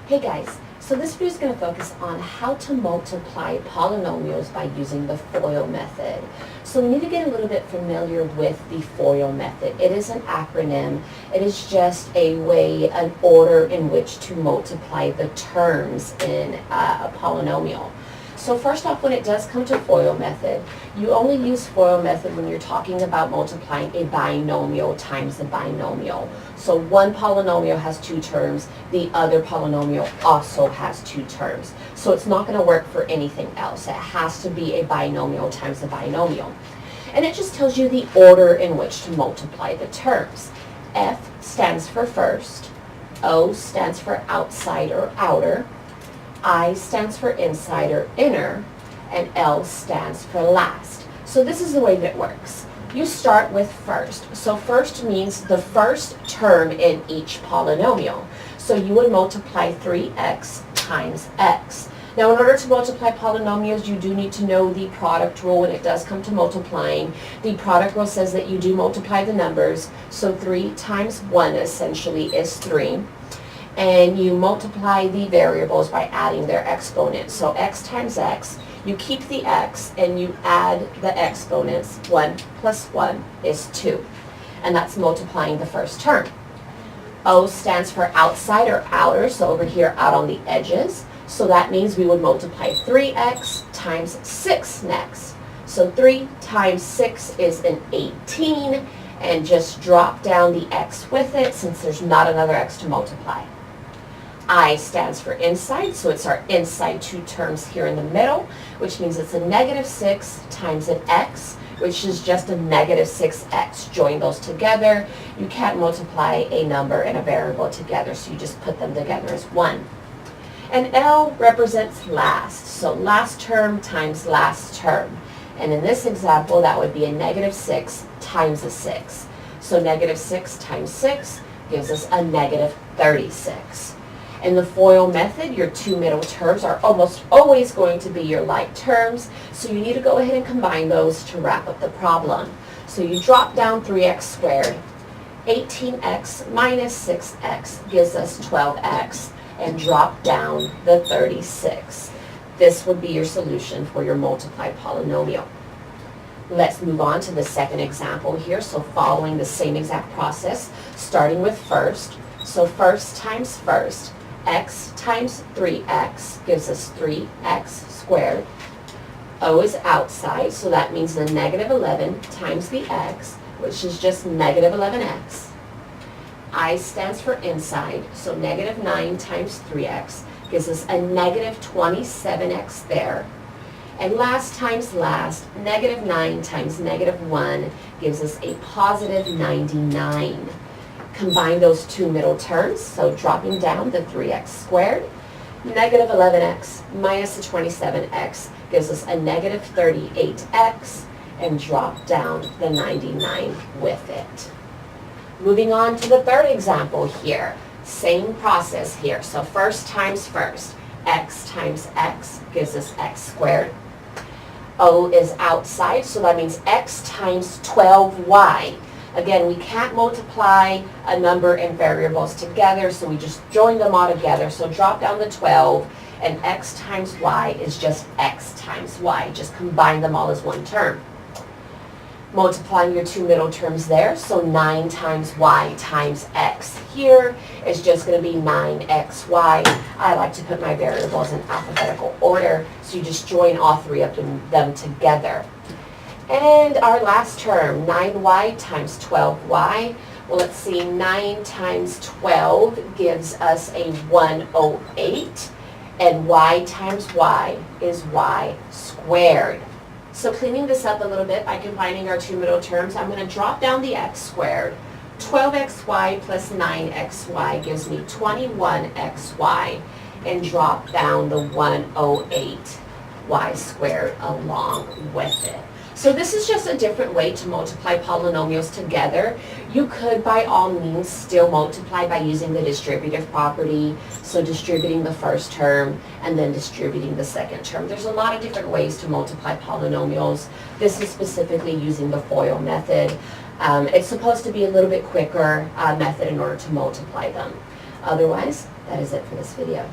Hey guys, so this video is going to focus on how to multiply polynomials by using the FOIL method. So we need to get a little bit familiar with the FOIL method. It is an acronym. It is just a way, an order in which to multiply the terms in a polynomial. So first off, when it does come to FOIL method, you only use FOIL method when you're talking about multiplying a binomial times a binomial. So one polynomial has two terms, the other polynomial also has two terms. So it's not going to work for anything else. It has to be a binomial times a binomial. And it just tells you the order in which to multiply the terms. F stands for first, O stands for outside or outer, I stands for inside or inner, and L stands for last. So this is the way that it works. You start with first. So first means the first term in each polynomial. So you would multiply 3x times x. Now in order to multiply polynomials, you do need to know the product rule when it does come to multiplying. The product rule says that you do multiply the numbers. So 3 times 1 essentially is 3. And you multiply the variables by adding their exponents. So x times x, you keep the x and you add the exponents. 1 plus 1 is 2. And that's multiplying the first term. O stands for outside or outer, so over here out on the edges. So that means we would multiply 3x times 6 next. So 3 times 6 is an 18, and just drop down the x with it since there's not another x to multiply. I stands for inside, so it's our inside two terms here in the middle, which means it's a negative 6 times an x, which is just a negative 6x. Join those together. You can't multiply a number and a variable together, so you just put them together as one. And L represents last, so last term times last term. And in this example, that would be a negative 6 times a 6. So negative 6 times 6 gives us a negative 36. In the FOIL method, your two middle terms are almost always going to be your like terms, so you need to go ahead and combine those to wrap up the problem. So you drop down 3x squared. 18x minus 6x gives us 12x, and drop down the 36. This would be your solution for your multiplied polynomial. Let's move on to the second example here. So following the same exact process, starting with first. So first times first. X times 3x gives us 3x squared. O is outside, so that means the negative 11 times the x, which is just negative 11x. I stands for inside, so negative 9 times 3x gives us a negative 27x there. And last times last, negative 9 times negative 1 gives us a positive 99. Combine those two middle terms, so dropping down the 3x squared, negative 11x minus the 27x gives us a negative 38x, and drop down the 99 with it. Moving on to the third example here, same process here. So first times first, x times x gives us x squared. O is outside, so that means x times 12y. Again, we can't multiply a number and variables together, so we just join them all together. So drop down the 12, and x times y is just x times y. Just combine them all as one term. Multiplying your two middle terms there, so 9 times y times x here is just going to be 9xy. I like to put my variables in alphabetical order, so you just join all three of them together. And our last term, 9y times 12y. Well, let's see, 9 times 12 gives us a 108, and y times y is y squared. So cleaning this up a little bit by combining our two middle terms, I'm going to drop down the x squared. 12xy plus 9xy gives me 21xy, and drop down the 108y squared along with it. So this is just a different way to multiply polynomials together. You could, by all means, still multiply by using the distributive property, so distributing the first term and then distributing the second term. There's a lot of different ways to multiply polynomials. This is specifically using the FOIL method. It's supposed to be a little bit quicker method in order to multiply them. Otherwise, That is it for this video.